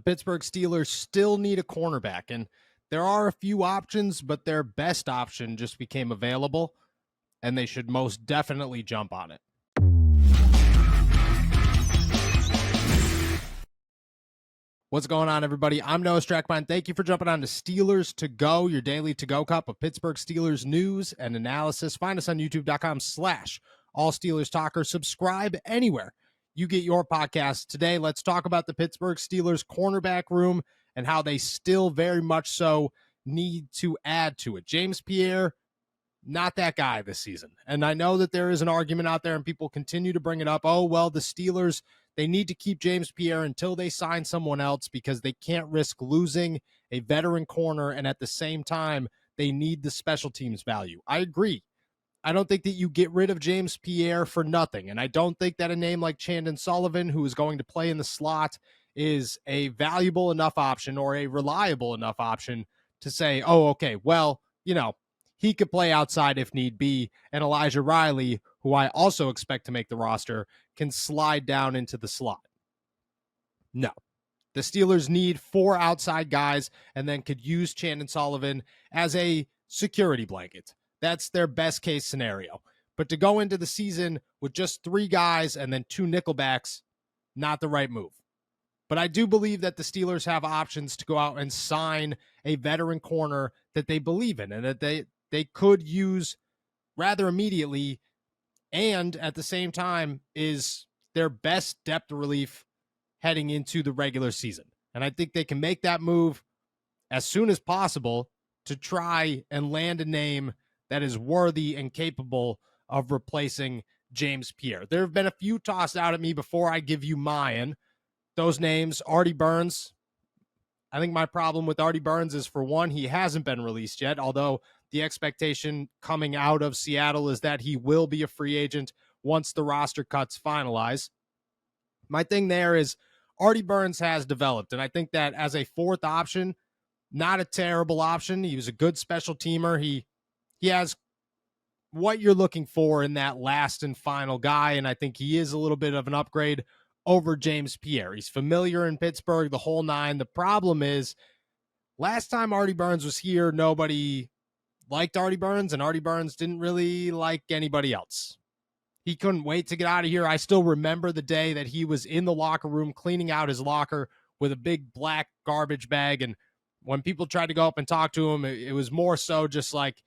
Pittsburgh Steelers still need a cornerback, and there are a few options, but their best option just became available, and they should most definitely jump on it. What's going on, everybody? I'm Noah Strackmine. Thank you for jumping on to Steelers to Go, your daily to-go cup of Pittsburgh Steelers news and analysis. Find us on youtube.com/allsteelerstalker. Subscribe anywhere you get your podcast. Today, let's talk about the Pittsburgh Steelers cornerback room and how they still very much so need to add to it. James Pierre, not that guy this season. And I know that there is an argument out there and people continue to bring it up. Oh, well, the Steelers, they need to keep James Pierre until they sign someone else because they can't risk losing a veteran corner, and at the same time, they need the special teams value. I agree. I don't think that you get rid of James Pierre for nothing, and I don't think that a name like Chandon Sullivan, who is going to play in the slot, is a valuable enough option or a reliable enough option to say, oh, okay, well, you know, he could play outside if need be, and Elijah Riley, who I also expect to make the roster, can slide down into the slot. No. The Steelers need 4 outside guys and then could use Chandon Sullivan as a security blanket. That's their best case scenario. But to go into the season with just 3 guys and then 2 nickelbacks, not the right move. But I do believe that the Steelers have options to go out and sign a veteran corner that they believe in and that they could use rather immediately, and at the same time is their best depth relief heading into the regular season. And I think they can make that move as soon as possible to try and land a name that is worthy and capable of replacing James Pierre. There have been a few tossed out at me before I give you mine. Those names, Artie Burns. I think my problem with Artie Burns is, for one, he hasn't been released yet, although the expectation coming out of Seattle is that he will be a free agent once the roster cuts finalize. My thing there is Artie Burns has developed, and I think that as a 4th option, not a terrible option. He was a good special teamer. He has what you're looking for in that last and final guy, and I think he is a little bit of an upgrade over James Pierre. He's familiar in Pittsburgh, the whole 9. The problem is, last time Artie Burns was here, nobody liked Artie Burns, and Artie Burns didn't really like anybody else. He couldn't wait to get out of here. I still remember the day that he was in the locker room cleaning out his locker with a big black garbage bag, and when people tried to go up and talk to him, it was more so just like,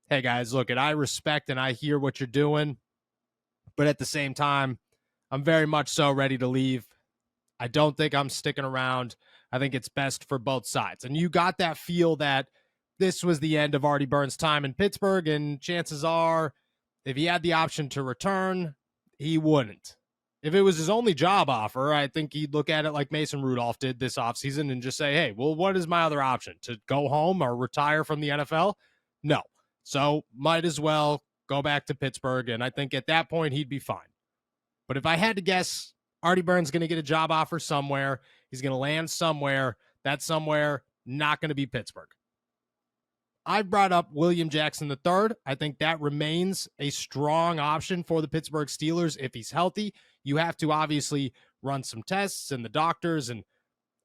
hey guys, look, I respect and I hear what you're doing, but at the same time, I'm very much so ready to leave. I don't think I'm sticking around. I think it's best for both sides. And you got that feel that this was the end of Artie Burns' time in Pittsburgh, and chances are, if he had the option to return, he wouldn't. If it was his only job offer, I think he'd look at it like Mason Rudolph did this offseason and just say, hey, well, what is my other option? To go home or retire from the NFL? No. So might as well go back to Pittsburgh, and I think at that point he'd be fine. But if I had to guess, Artie Burns is going to get a job offer somewhere. He's going to land somewhere. That somewhere not going to be Pittsburgh. I brought up William Jackson III. I think that remains a strong option for the Pittsburgh Steelers if he's healthy. You have to obviously run some tests and the doctors, and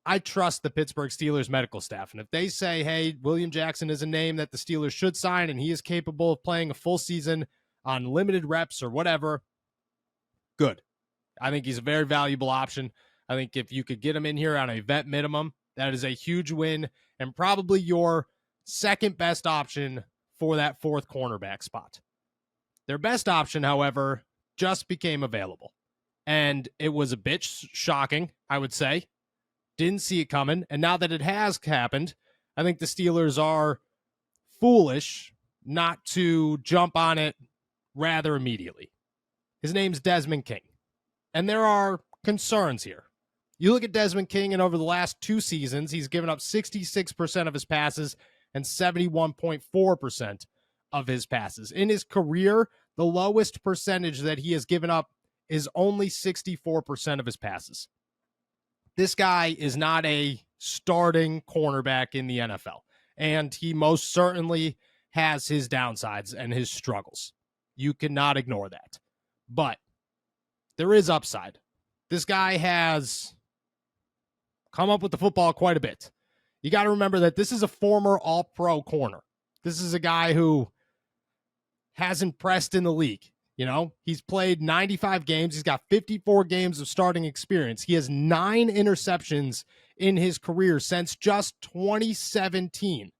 I trust the Pittsburgh Steelers medical staff. And if they say, hey, William Jackson is a name that the Steelers should sign and he is capable of playing a full season on limited reps or whatever, good. I think he's a very valuable option. I think if you could get him in here on a vet minimum, that is a huge win and probably your second best option for that 4th cornerback spot. Their best option, however, just became available. And it was a bit shocking, I would say. Didn't see it coming. And now that it has happened, I think the Steelers are foolish not to jump on it rather immediately. His name's Desmond King. And there are concerns here. You look at Desmond King, and over the last 2 seasons, he's given up 66% of his passes and 71.4% of his passes. In his career, the lowest percentage that he has given up is only 64% of his passes. This guy is not a starting cornerback in the NFL, and he most certainly has his downsides and his struggles. You cannot ignore that. But there is upside. This guy has come up with the football quite a bit. You got to remember that this is a former all-pro corner. This is a guy who has impressed in the league. He's played 95 games. He's got 54 games of starting experience. He has 9 interceptions in his career since just 2017,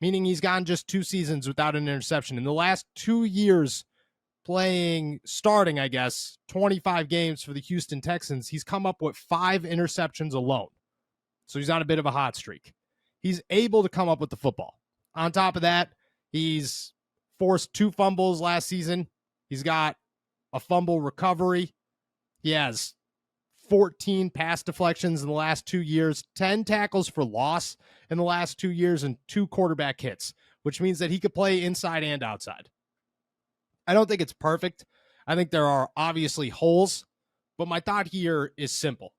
meaning he's gone just 2 seasons without an interception. In the last 2 years starting, 25 games for the Houston Texans, he's come up with 5 interceptions alone. So he's on a bit of a hot streak. He's able to come up with the football. On top of that, he's forced 2 fumbles last season. He's got a fumble recovery. He has 14 pass deflections in the last 2 years, 10 tackles for loss in the last 2 years, and 2 quarterback hits, which means that he could play inside and outside. I don't think it's perfect. I think there are obviously holes, but my thought here is simple.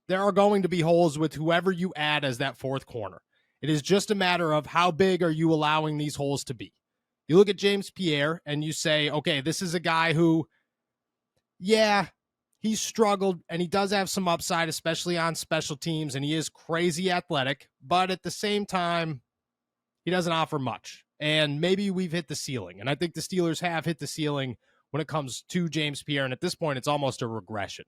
There are going to be holes with whoever you add as that 4th corner. It is just a matter of how big are you allowing these holes to be. You look at James Pierre and you say, okay, this is a guy who, he's struggled and he does have some upside, especially on special teams, and he is crazy athletic, but at the same time, he doesn't offer much. And maybe we've hit the ceiling, and I think the Steelers have hit the ceiling when it comes to James Pierre, and at this point, it's almost a regression.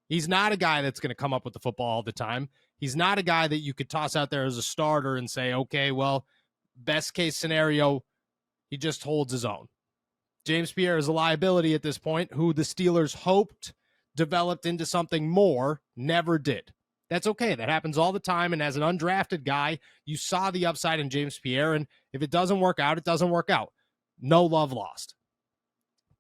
He's not a guy that's going to come up with the football all the time. He's not a guy that you could toss out there as a starter and say, okay, well, best case scenario, he just holds his own. James Pierre is a liability at this point, who the Steelers hoped developed into something more, never did. That's okay. That happens all the time. And as an undrafted guy, you saw the upside in James Pierre. And if it doesn't work out, it doesn't work out. No love lost.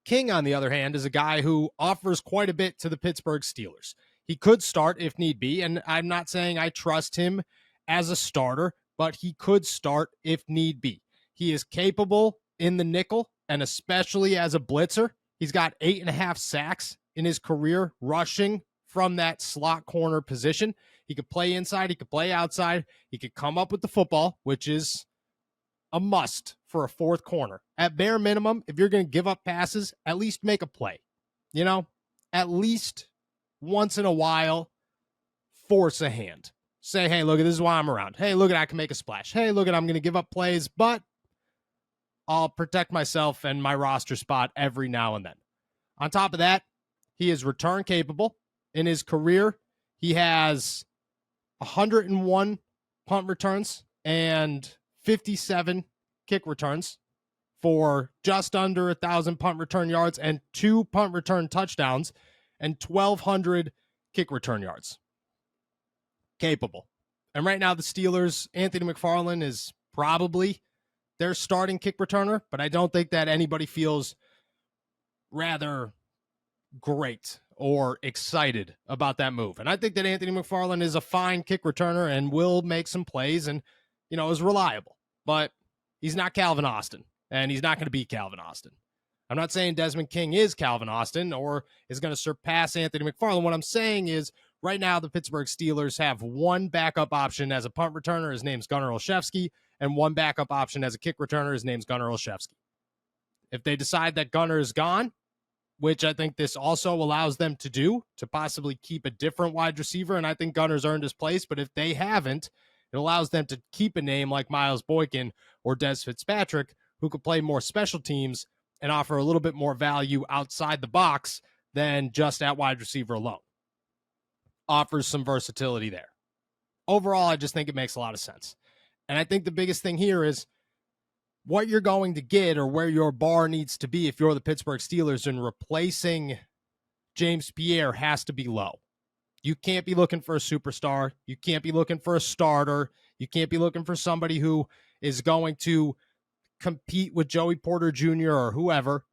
King, on the other hand, is a guy who offers quite a bit to the Pittsburgh Steelers. He could start if need be. And I'm not saying I trust him as a starter, but he could start if need be. He is capable in the nickel, and especially as a blitzer. He's got 8.5 sacks in his career rushing from that slot corner position. He could play inside. He could play outside. He could come up with the football, which is a must for a 4th corner. At bare minimum, if you're going to give up passes, at least make a play. At least once in a while, force a hand. Say, hey, look, this is why I'm around. Hey, look, I can make a splash. Hey, look, I'm going to give up plays, but I'll protect myself and my roster spot every now and then. On top of that, he is return capable. In his career, he has 101 punt returns and 57 kick returns for just under 1,000 punt return yards and 2 punt return touchdowns and 1,200 kick return yards. Capable. And right now, the Steelers, Anthony McFarland is probably their starting kick returner, but I don't think that anybody feels rather great or excited about that move. And I think that Anthony McFarland is a fine kick returner and will make some plays and, is reliable. But he's not Calvin Austin, and he's not going to beat Calvin Austin. I'm not saying Desmond King is Calvin Austin or is going to surpass Anthony McFarland. What I'm saying is right now the Pittsburgh Steelers have one backup option as a punt returner. His name's Gunnar Olszewski, and one backup option as a kick returner. His name's Gunnar Olszewski. If they decide that Gunnar is gone, which I think this also allows them to do, to possibly keep a different wide receiver, and I think Gunnar's earned his place, but if they haven't, it allows them to keep a name like Miles Boykin or Des Fitzpatrick, who could play more special teams and offer a little bit more value outside the box than just at wide receiver alone. Offers some versatility there. Overall, I just think it makes a lot of sense. And I think the biggest thing here is what you're going to get or where your bar needs to be if you're the Pittsburgh Steelers, and replacing James Pierre has to be low. You can't be looking for a superstar. You can't be looking for a starter. You can't be looking for somebody who is going to compete with Joey Porter Jr. or whoever.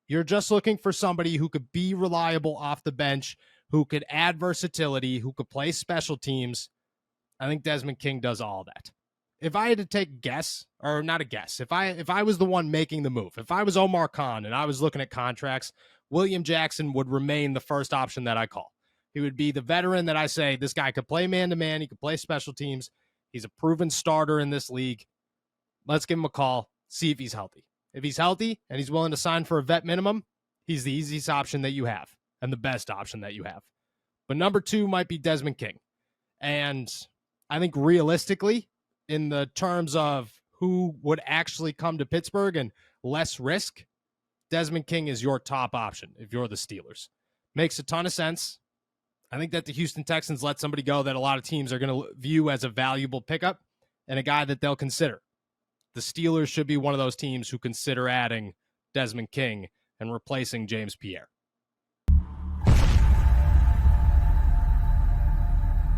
You're just looking for somebody who could be reliable off the bench, who could add versatility, who could play special teams. I think Desmond King does all that. If I had to take a guess, or not a guess, if I was the one making the move, if I was Omar Khan and I was looking at contracts, William Jackson would remain the first option that I call. He would be the veteran that I say, this guy could play man-to-man, he could play special teams, he's a proven starter in this league. Let's give him a call, see if he's healthy. If he's healthy and he's willing to sign for a vet minimum, he's the easiest option that you have and the best option that you have. But number 2 might be Desmond King. And I think realistically, in the terms of who would actually come to Pittsburgh and less risk, Desmond King is your top option if you're the Steelers. Makes a ton of sense. I think that the Houston Texans let somebody go that a lot of teams are going to view as a valuable pickup and a guy that they'll consider. The Steelers should be one of those teams who consider adding Desmond King and replacing James Pierre.